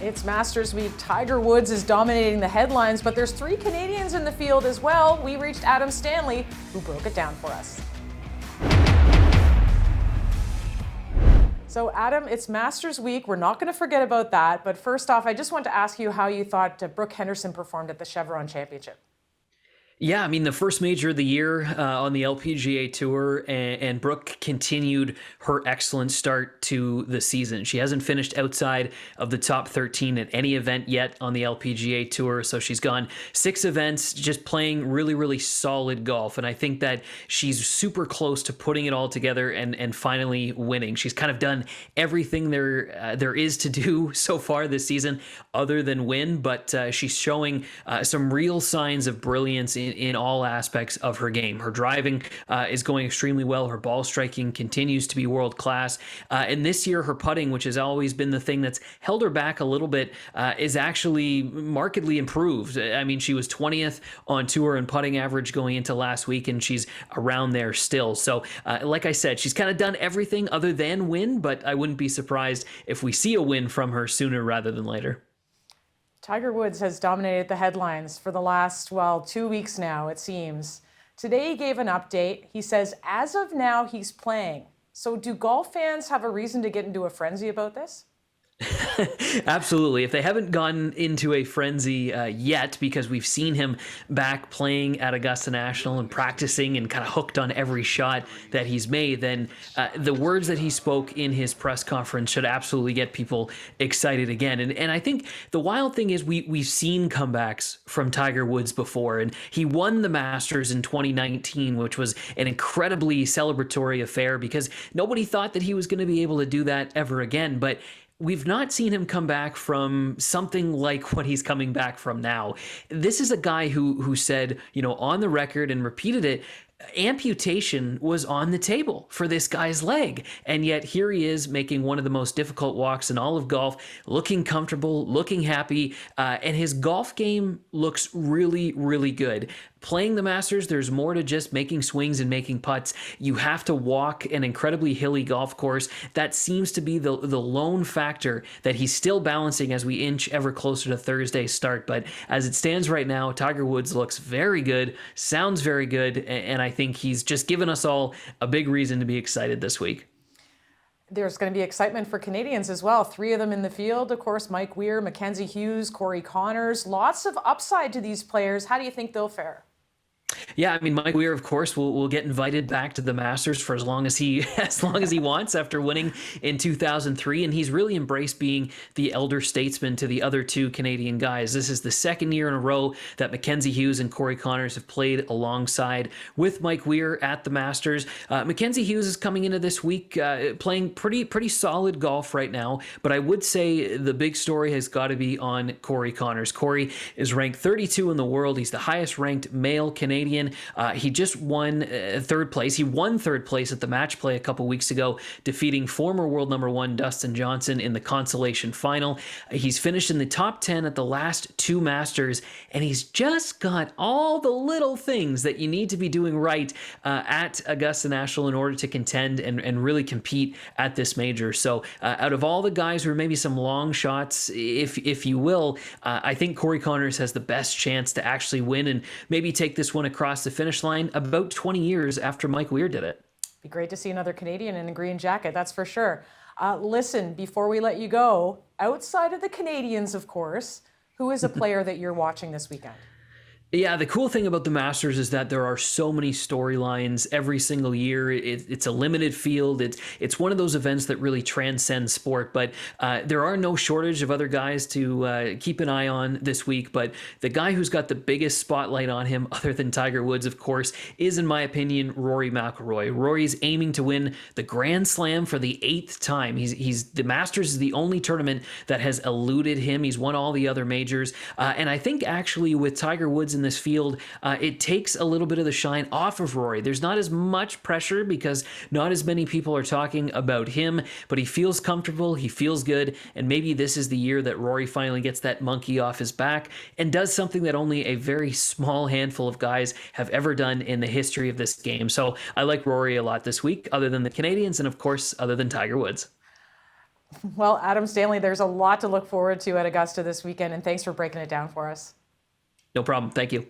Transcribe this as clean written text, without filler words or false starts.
It's Masters Week. Tiger Woods is dominating the headlines, but there's 3 Canadians in the field as well. We reached Adam Stanley, who broke it down for us. So Adam, it's Masters Week. We're not going to forget about that. But first off, I just want to ask you how you thought Brooke Henderson performed at the Chevron Championship. Yeah, I mean, the first major of the year on the LPGA Tour, and Brooke continued her excellent start to the season. She hasn't finished outside of the top 13 at any event yet on the LPGA Tour, so she's gone 6 events just playing really, really solid golf, and I think that she's super close to putting it all together and finally winning. She's kind of done everything there is to do so far this season other than win, but she's showing some real signs of brilliance in all aspects of her game. Her driving is going extremely well. Her ball striking continues to be world class. And this year, her putting, which has always been the thing that's held her back a little bit, is actually markedly improved. I mean, she was 20th on tour in putting average going into last week, and she's around there still. So, like I said, she's kind of done everything other than win, but I wouldn't be surprised if we see a win from her sooner rather than later. Tiger Woods has dominated the headlines for the last, 2 weeks now, it seems. Today he gave an update. He says, as of now, he's playing. So do golf fans have a reason to get into a frenzy about this? Absolutely. If they haven't gone into a frenzy yet, because we've seen him back playing at Augusta National and practicing and kind of hooked on every shot that he's made, then the words that he spoke in his press conference should absolutely get people excited again. And I think the wild thing is we've seen comebacks from Tiger Woods before, and he won the Masters in 2019, which was an incredibly celebratory affair because nobody thought that he was going to be able to do that ever again. But we've not seen him come back from something like what he's coming back from now. This is a guy who said, on the record and repeated it, amputation was on the table for this guy's leg. And yet here he is making one of the most difficult walks in all of golf, looking comfortable, looking happy, and his golf game looks really, really good. Playing the Masters, there's more to just making swings and making putts. You have to walk an incredibly hilly golf course. That seems to be the lone factor that he's still balancing as we inch ever closer to Thursday's start. But as it stands right now, Tiger Woods looks very good, sounds very good, and I think he's just given us all a big reason to be excited this week. There's going to be excitement for Canadians as well. 3 of them in the field, of course, Mike Weir, Mackenzie Hughes, Corey Connors. Lots of upside to these players. How do you think they'll fare? Yeah, I mean, Mike Weir, of course, will get invited back to the Masters for as long as he wants after winning in 2003, and he's really embraced being the elder statesman to the other 2 Canadian guys. This is the second year in a row that Mackenzie Hughes and Corey Connors have played alongside with Mike Weir at the Masters. Mackenzie Hughes is coming into this week playing pretty solid golf right now, but I would say the big story has got to be on Corey Connors. Corey is ranked 32 in the world. He's the highest ranked male Canadian. He just won 3rd place. He won 3rd place at the match play a couple weeks ago, defeating former world number 1 Dustin Johnson in the consolation final. He's finished in the top 10 at the last 2 Masters, and he's just got all the little things that you need to be doing right at Augusta National in order to contend and really compete at this major. So out of all the guys who are maybe some long shots, if you will, I think Corey Connors has the best chance to actually win and maybe take this one across the finish line about 20 years after Mike Weir did it. Be great to see another Canadian in a green jacket, that's for sure. Listen, before we let you go, outside of the Canadians, of course, who is a player that you're watching this weekend? Yeah, the cool thing about the Masters is that there are so many storylines every single year. It's a limited field. It's one of those events that really transcends sport, but there are no shortage of other guys to keep an eye on this week. But the guy who's got the biggest spotlight on him, other than Tiger Woods, of course, is, in my opinion, Rory McIlroy. Rory's aiming to win the Grand Slam for the 8th time. The Masters is the only tournament that has eluded him. He's won all the other majors. And I think actually with Tiger Woods in this field, it takes a little bit of the shine off of Rory. There's not as much pressure because not as many people are talking about him, but he feels comfortable, he feels good, and maybe this is the year that Rory finally gets that monkey off his back and does something that only a very small handful of guys have ever done in the history of this game. So I like Rory a lot this week, other than the Canadians and, of course, other than Tiger Woods. Well, Adam Stanley, there's a lot to look forward to at Augusta this weekend, and thanks for breaking it down for us. No problem. Thank you.